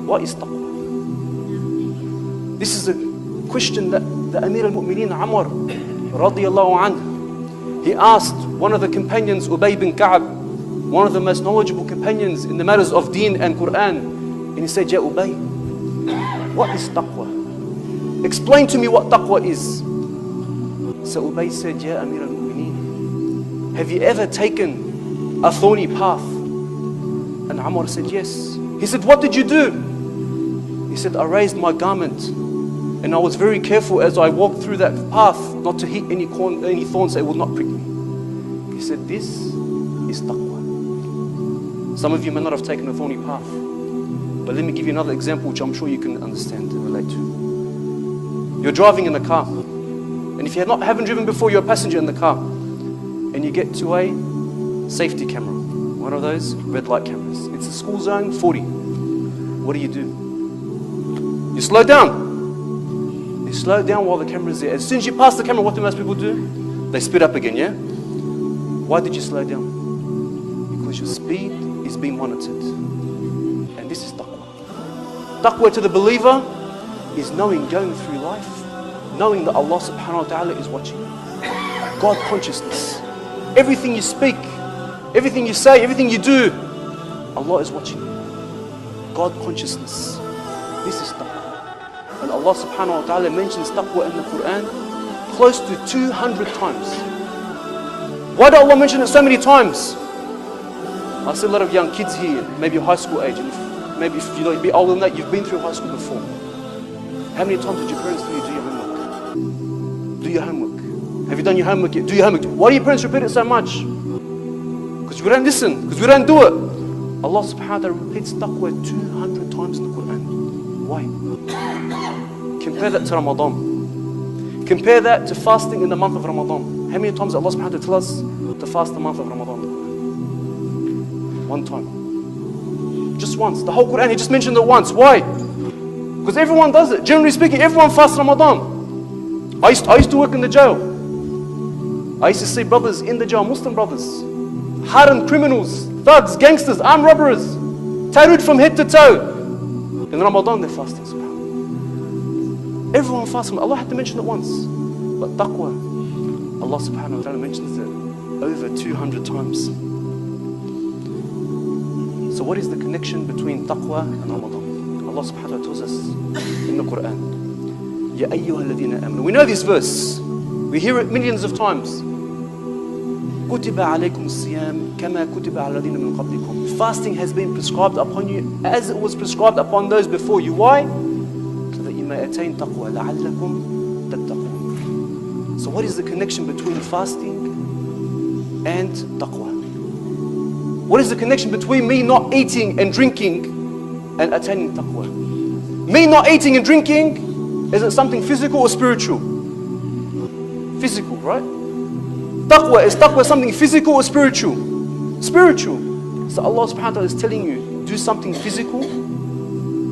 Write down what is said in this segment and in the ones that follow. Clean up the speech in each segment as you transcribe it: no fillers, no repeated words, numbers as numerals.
What is taqwa? This is a question that the Amir al-Mu'mineen Amr radiyallahu anhu, he asked one of the companions, Ubay bin Ka'ab, one of the most knowledgeable companions in the matters of deen and Quran, and he said, Ya Ubay, what is taqwa? Explain to me what taqwa is. So Ubay said, Ya Amir al-Mu'mineen, have you ever taken a thorny path? And Amr said, yes. He said, what did you do? He said, I raised my garment and I was very careful as I walked through that path not to hit any thorns that would not prick me. He said, this is taqwa. Some of you may not have taken a thorny path, but let me give you another example which I'm sure you can understand and relate to. You're driving in a car, and if you haven't driven before, you're a passenger in the car, and you get to a safety camera, one of those red light cameras. It's a school zone, 40. What do? You slow down. You slow down while the camera is there. As soon as you pass the camera, what do most people do? They speed up again, yeah? Why did you slow down? Because your speed is being monitored. And this is taqwa. Taqwa to the believer is going through life, knowing that Allah subhanahu wa ta'ala is watching. God consciousness. Everything you speak, everything you say, everything you do, Allah is watching you. God consciousness. This is taqwa. And Allah subhanahu wa ta'ala mentions taqwa in the Quran close to 200 times. Why did Allah mention it so many times? I see a lot of young kids here, maybe high school age, and maybe if you're a bit older than that, you've been through high school before. How many times did your parents tell you do your homework? Do your homework. Have you done your homework yet? Do your homework. Why do your parents repeat it so much? Because we don't listen, because we don't do it. Allah subhanahu wa ta'ala repeats taqwa 200 times in the Quran. Why? Compare that to Ramadan. Compare that to fasting in the month of Ramadan. How many times Allah subhanahu wa ta'ala tells us to fast the month of Ramadan? One time. Just once. The whole Quran, He just mentioned it once. Why? Because everyone does it. Generally speaking, everyone fasts Ramadan. I used to work in the jail. I used to see brothers in the jail, Muslim brothers, hardened criminals, thugs, gangsters, armed robbers, tattooed from head to toe. In Ramadan they're fasting, subhanAllah. Everyone fasts. Allah had to mention it once. But taqwa, Allah subhanahu wa ta'ala mentions it over 200 times. So what is the connection between taqwa and Ramadan? Allah subhanahu wa ta'ala tells us in the Quran, Ya ayyuha alladhina amanu. We know this verse. We hear it millions of times. كُتِبَ عَلَيْكُمُ الصِّيَامُ كَمَا كُتِبَ عَلَى الَّذِينَ مِنْ قَبْلِكُمْ. Fasting has been prescribed upon you as it was prescribed upon those before you. Why? So that you may attain taqwa. لَعَلَّكُمْ تَتَّقُونَ. So what is the connection between fasting and taqwa? What is the connection between me not eating and drinking and attaining taqwa? Me not eating and drinking, is it something physical or spiritual? Physical, right? Is taqwa something physical or spiritual? Spiritual. So Allah subhanahu wa ta'ala is telling you, do something physical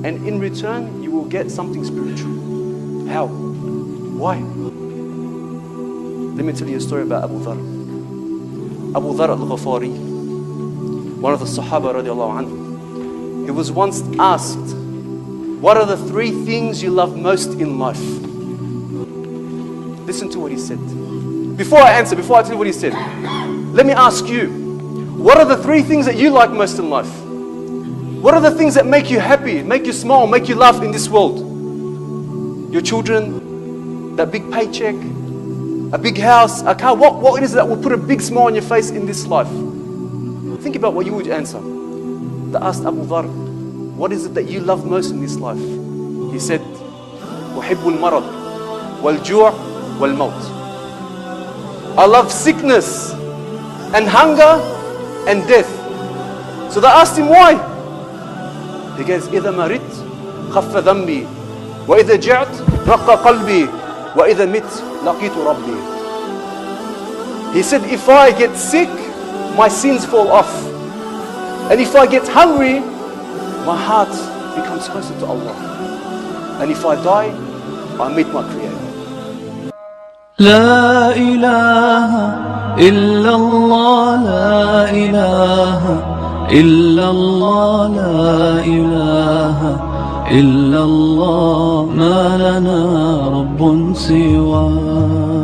and in return you will get something spiritual. How? Why? Let me tell you a story about Abu Dhar. Abu Dhar al-Ghafari, one of the Sahaba radiallahu anhu. He was once asked, what are the 3 things you love most in life? Listen to what he said. Before I tell you what he said, let me ask you, what are the 3 things that you like most in life? What are the things that make you happy, make you smile, make you laugh in this world? Your children, that big paycheck, a big house, a car. What is it that will put a big smile on your face in this life? Think about what you would answer. They asked Abu Dhar, what is it that you love most in this life? He said, أُحِبُّ الْمَرَض وَالْجُوعِ وَالْمَوْتِ. I love sickness and hunger and death. So they asked him why. He goes, إِذَا مَرِدْت خَفَّ ذَنْبِي وَإِذَا جِعْتْ رَقَّ قَلْبِي وَإِذَا مِتْ لَقِيتُ رَبِّي. He said, if I get sick, my sins fall off. And if I get hungry, my heart becomes closer to Allah. And if I die, I meet my Creator. لا إله إلا الله لا إله إلا الله لا إله إلا الله ما لنا رب سواه